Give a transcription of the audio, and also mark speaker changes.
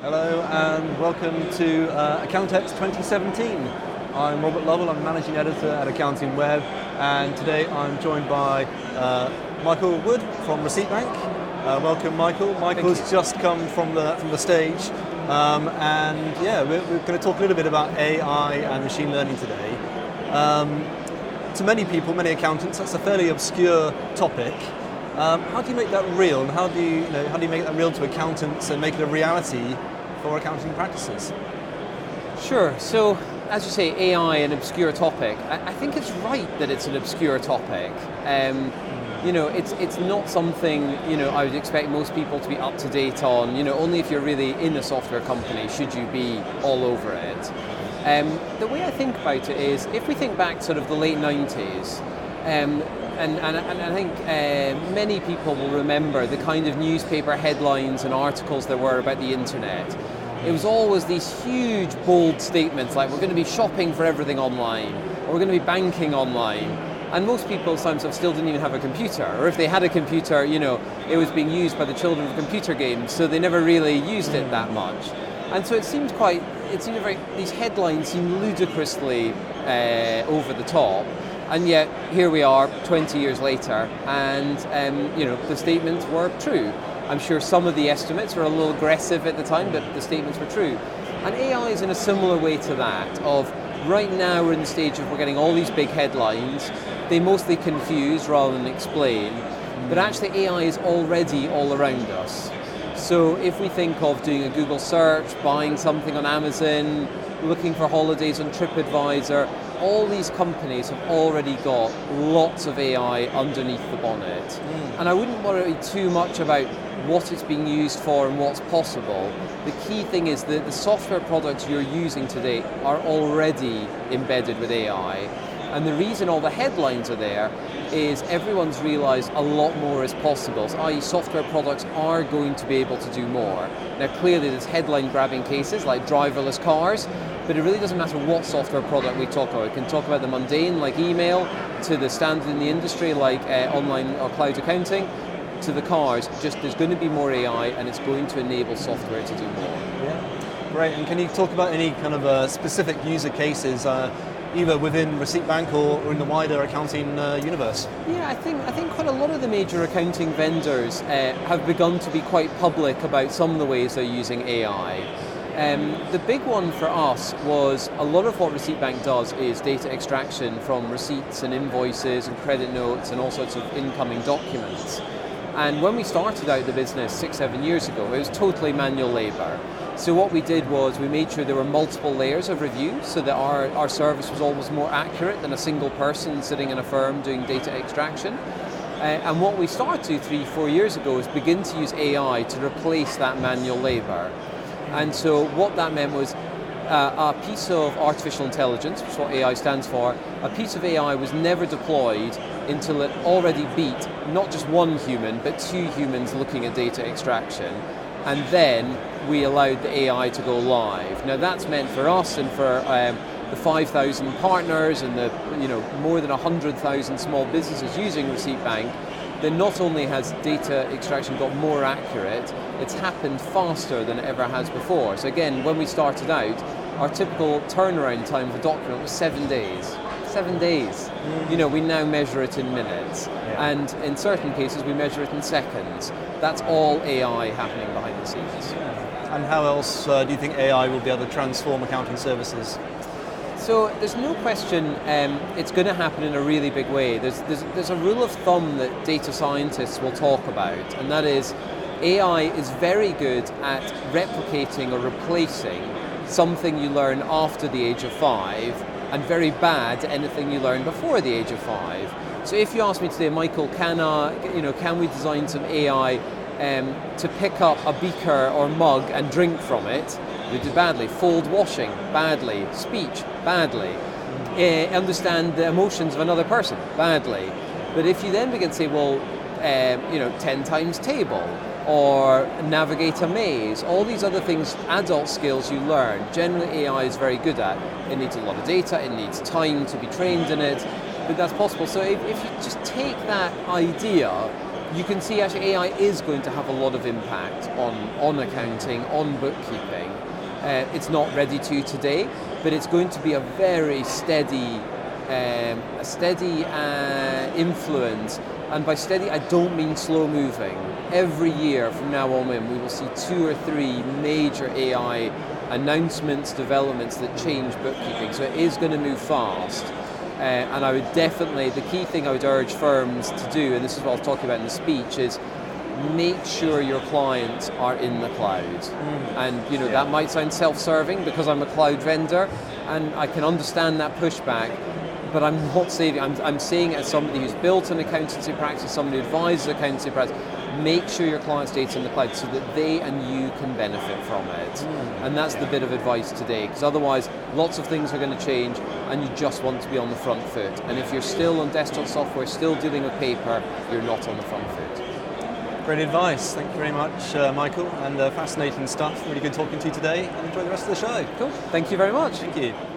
Speaker 1: Hello and welcome to Accountex 2017. I'm Rob Lovell, I'm Managing Editor at AccountingWEB, and today I'm joined by Michael Wood from Receipt Bank. Welcome, Michael. Michael's just come from the stage, and yeah, we're going to talk a little bit about AI and machine learning today. To many people, many accountants, that's a fairly obscure topic. How do you make that real, and how do you make that real to accountants and make it a reality for accounting practices?
Speaker 2: Sure. So, as you say, AI, an obscure topic. I think it's right that it's an obscure topic. It's not something I would expect most people to be up to date on. Only if you're really in a software company should you be all over it. The way I think about it is, if we think back to sort of the late 90s. And I think many people will remember the kind of newspaper headlines and articles there were about the internet. It was always these huge, bold statements like, we're going to be shopping for everything online, or we're going to be banking online. And most people sometimes still didn't even have a computer, or if they had a computer, it was being used by the children of computer games, so they never really used it that much. And so these headlines seem ludicrously over the top. And yet, here we are 20 years later, and the statements were true. I'm sure some of the estimates were a little aggressive at the time, but the statements were true. And AI is in a similar way to that, of right now we're in the stage of we're getting all these big headlines. They mostly confuse rather than explain, but actually AI is already all around us. So if we think of doing a Google search, buying something on Amazon, looking for holidays on TripAdvisor, all these companies have already got lots of AI underneath the bonnet. And I wouldn't worry too much about what it's being used for and what's possible. The key thing is that the software products you're using today are already embedded with AI. And the reason all the headlines are there is everyone's realized a lot more is possible, so i.e. software products are going to be able to do more. Now clearly there's headline grabbing cases like driverless cars, but it really doesn't matter what software product we talk about. We can talk about the mundane like email, to the standard in the industry like online or cloud accounting, to the cars. Just there's going to be more AI and it's going to enable software to do more.
Speaker 1: Yeah, great. And can you talk about any kind of specific user cases, either within Receipt Bank or in the wider accounting universe?
Speaker 2: Yeah, I think quite a lot of the major accounting vendors have begun to be quite public about some of the ways they're using AI. The big one for us was a lot of what Receipt Bank does is data extraction from receipts and invoices and credit notes and all sorts of incoming documents. And when we started out the business 6-7 years ago, it was totally manual labor. So what we did was we made sure there were multiple layers of review so that our service was always more accurate than a single person sitting in a firm doing data extraction. And what we started to 3-4 years ago is begin to use AI to replace that manual labor. And so what that meant was a piece of artificial intelligence, which is what AI stands for, a piece of AI was never deployed until it already beat not just one human, but 2 humans looking at data extraction. And then we allowed the AI to go live. Now that's meant for us and for the 5,000 partners and the more than 100,000 small businesses using Receipt Bank, then not only has data extraction got more accurate, it's happened faster than it ever has before. So again, when we started out, our typical turnaround time for a document was 7 days. 7 days. We now measure it in minutes. Yeah. And in certain cases, we measure it in seconds. That's all AI happening behind the scenes.
Speaker 1: Yeah. And how else do you think AI will be able to transform accounting services?
Speaker 2: So there's no question it's going to happen in a really big way. There's a rule of thumb that data scientists will talk about, and that is AI is very good at replicating or replacing something you learn after the age of 5, and very bad at anything you learn before the age of 5. So if you ask me today, Michael, can we design some AI to pick up a beaker or mug and drink from it? We did badly. Fold washing, badly. Speech, badly. Understand the emotions of another person, badly. But if you then begin to say, 10 times table, or navigate a maze, all these other things, adult skills you learn, generally AI is very good at. It needs a lot of data, it needs time to be trained in it, but that's possible. So if you just take that idea, you can see actually AI is going to have a lot of impact on accounting, on bookkeeping. It's not ready to today, but it's going to be a very steady influence. And by steady, I don't mean slow moving. Every year from now on in, we will see 2 or 3 major AI announcements, developments that change bookkeeping. So it is going to move fast. And I would definitely, the key thing I would urge firms to do, and this is what I was talking about in the speech, is make sure your clients are in the cloud. And that might sound self-serving because I'm a cloud vendor, and I can understand that pushback, but I'm not saying, I'm saying it as somebody who's built an accountancy practice, somebody who advises accountancy practice. Make sure your client's data in the cloud so that they and you can benefit from it. And that's the bit of advice today, because otherwise lots of things are going to change and you just want to be on the front foot. And if you're still on desktop software, still dealing with paper, you're not on the front foot.
Speaker 1: Great advice. Thank you very much, Michael, and fascinating stuff. Really good talking to you today, and enjoy the rest of the show.
Speaker 2: Cool. Thank you very much.
Speaker 1: Thank you.